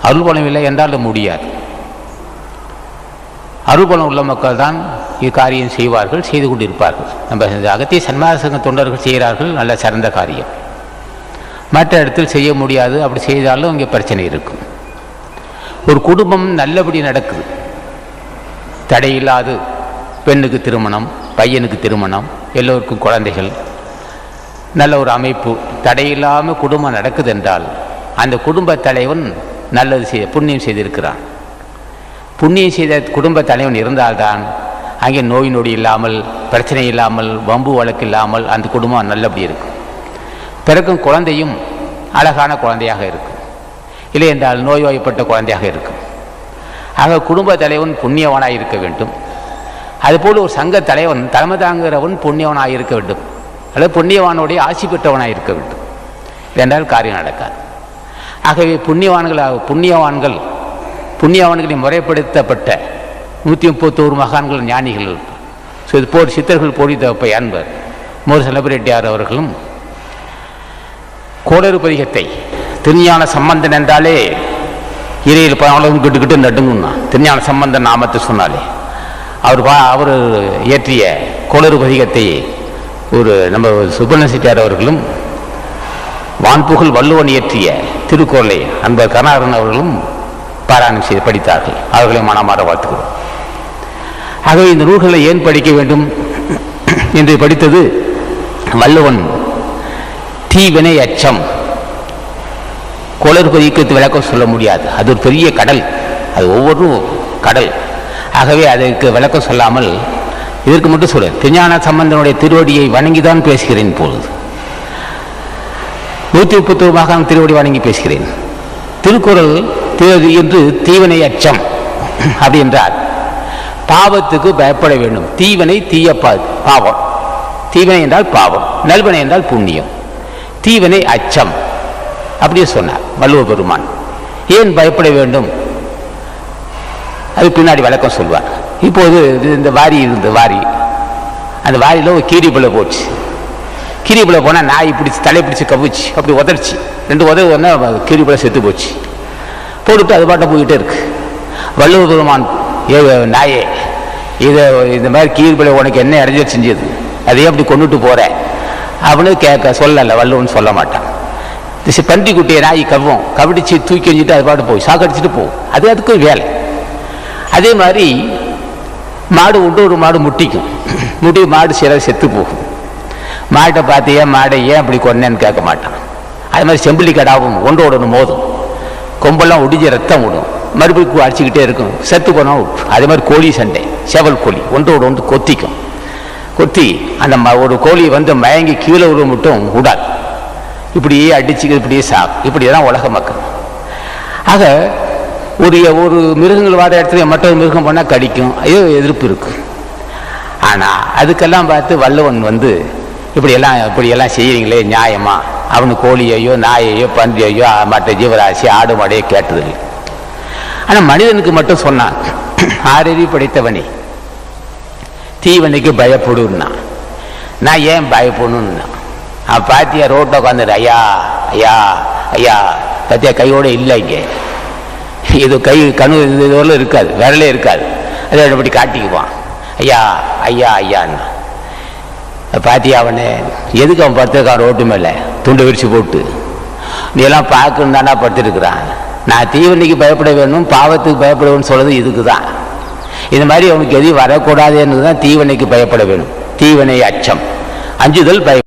அருள்பலம் இல்லை என்றால் முடியாது. அருள்பலம் உள்ள மக்கள் தான் இக்காரியம் செய்வார்கள், செய்து கொண்டிருப்பார்கள். நம்ம அகத்திய சன்மார்க்க சங்க தொண்டர்கள் செய்கிறார்கள், நல்ல சிறந்த காரியம். மற்ற இடத்தில் செய்ய முடியாது, அப்படி செய்தாலும் இங்கே பிரச்சனை இருக்கும். ஒரு குடும்பம் நல்லபடி நடக்குது, தடையில்லாது பெண்ணுக்கு திருமணம், பையனுக்கு திருமணம், எல்லோருக்கும் குழந்தைகள், நல்ல ஒரு அமைப்பு, தடையில்லாமல் குடும்பம் நடக்குது என்றால் அந்த குடும்ப தலைவன் நல்லது புண்ணியம் செய்திருக்கிறான். புண்ணியம் செய்த குடும்ப தலைவன் இருந்தால்தான் அங்கே நோய் நொடி இல்லாமல், பிரச்சனை இல்லாமல், வம்பு வழக்கு இல்லாமல் அந்த குடும்பம் நல்லபடி இருக்கும். பிறக்கும் குழந்தையும் அழகான குழந்தையாக இருக்கும், இல்லை என்றால் நோய்வாய்ப்பட்ட குழந்தையாக இருக்கும். ஆக குடும்ப தலைவன் புண்ணியவனாக இருக்க வேண்டும். அதுபோல் ஒரு சங்க தலைவன் தலைமை தாங்குகிறவன் புண்ணியவனாக இருக்க வேண்டும், அல்லது புண்ணியவானுடைய ஆசி பெற்றவனாக இருக்க வேண்டும். என்றால் காரியம் நடக்காது. ஆகவே புண்ணியவான்களை முறைப்படுத்தப்பட்ட 131 மகான்கள், ஞானிகள், போர் சித்தர்கள், போடி தப்பை அன்பர் மோர் செலபிரிட்டியார் அவர்களும் கோளறு பதிகத்தை திருஞான சம்பந்தன் என்றாலே இறையில் பணம் கிட்டுக்கிட்டு நடுங்குன்னா திருஞான சம்பந்தன் நாமத்தை சொன்னாலே அவர் இயற்றிய கோளறு பதிகத்தை ஒரு நம்ம சுப்பிரமணிய செட்டியார் அவர்களும், வான்புகழ் வள்ளுவன் இயற்றிய திருக்குறளை அன்பர் கருணாகரன் அவர்களும் பாராயணம் செய்து படித்தார்கள். அவர்களை மனமாற வாழ்த்துக்கிறோம். ஆகவே இந்த நூல்களை ஏன் படிக்க வேண்டும் என்று படித்தது, வள்ளுவன் தீவினை அச்சம் கோளறு பதிகத்து விளக்கம் சொல்ல முடியாது, அது ஒரு பெரிய கடல், அது ஒவ்வொன்றும் கடல். ஆகவே அதற்கு விளக்கம் சொல்லாமல் இதற்கு மட்டும் சொல்ல, திருஞான சம்பந்தனுடைய திருவடியை வணங்கிதான் பேசுகிறேன். இப்பொழுது 131 மகான் திருவடி வணங்கி பேசுகிறேன். திருக்குறள் என்று தீவினை அச்சம் அப்படி என்றால் பாவத்துக்கு பயப்பட வேண்டும். தீவினை பாவம், தீவினை என்றால் பாவம், நல்வினை என்றால் புண்ணியம். தீவினை அச்சம் அப்படியே சொன்னார் வள்ளுவ பெருமான். ஏன் பயப்பட வேண்டும் அது பின்னாடி விளக்கம் சொல்வார். இப்போது இந்த வாரி இருந்த வாரி, அந்த வாரியில் ஒரு கீரிப்பிள்ளை போச்சு. கீரிப்பிள்ளை போனால் நாய் பிடிச்சி தலை பிடிச்சி கவிச்சு அப்படி உதறிச்சு, 2 உதவி ஒன்றா கீரிப்பிள்ளை செத்து போச்சு. போட்டுட்டு அது பாட்டை போய்கிட்டே இருக்கு. வள்ளுவ பெருமான், நாயே இந்த மாதிரி கீரிப்பிள்ளை உனக்கு என்ன இடைஞ்சல் செஞ்சது, அதையே அப்படி கொண்டுட்டு போற அப்படின்னு சொல்லலை. வள்ளுவன் சொல்ல மாட்டான். பன்றி குட்டியை நாய் கவிடிச்சு தூக்கி எறிஞ்சிட்டு அது பாட்டு போய் சாக்கடிச்சுட்டு போகும், அது அதுக்கு வேலை. அதே மாதிரி மாடு உண்டு, ஒரு மாடு முட்டிக்கும், மாடு சில செத்து போகும். மாட்டை பார்த்து மாடை ஏன் அப்படி கொன்னேன்னு கேட்க மாட்டான். அதே மாதிரி செம்பிலி கடாவும் ஒன்று மோதும், கொம்பெல்லாம் ஒடிஞ்சு ரத்தம் விடும், மறுபடியும் அடிச்சுக்கிட்டே இருக்கும், செத்து போனால் விட்டு. அதே மாதிரி கோழி சண்டை, சேவல் கோழி ஒன்று கொத்தி அந்த ஒரு கோழி மயங்கி கீழே உருவ மட்டும் விடாது, இப்படியே அடிச்சு இப்படியே இப்படியே தான் உலக மக்கள். ஆக ஒரு மிருகங்கள் வாட இடத்துல மற்றொரு மிருகம் பண்ணால் கடிக்கும், ஐயோ எதிர்ப்பு இருக்கும். ஆனால் அதுக்கெல்லாம் பார்த்து வள்ளுவன் இப்படியெல்லாம் செய்கிறீங்களே நியாயமா, அவனு கோழியையோ நாயையோ பன்றியையோ மற்ற ஜீவராசி ஆடு மாடையோ கேட்டதில்லை. ஆனால் மனிதனுக்கு மட்டும் சொன்னான், ஆறறிவு படைத்தவனே தீவனைக்கு பயப்படுன்னா. நான் ஏன் பயப்படணும்னா, பாத்தியா ரோட்டை உட்காந்துரு, ஐயா ஐயா ஐயா பாத்தியா கையோட இல்லை, இங்கே இது கை கணு இதுவரையிலும் இருக்காது, விரலே இருக்காது, அதை அப்படி காட்டிக்குவான், ஐயா ஐயா ஐயான்னு. பாத்தியா அவனே எதுக்கு அவன் படுத்திருக்கான் ரோட்டு மேலே துண்டு விரிச்சு போட்டு, நீ எல்லாம் பார்க்கணும் தானா படுத்திருக்கிறான். நான் தீவனைக்கு பயப்பட வேணும், பாவத்துக்கு பயப்பட வேணும்னு சொல்றது இதுக்கு தான். இந்த மாதிரி அவனுக்கு எதையும் வரக்கூடாதுன்னு தான் தீவனைக்கு பயப்பட வேணும். தீவனை அச்சம், அஞ்சுதல் பய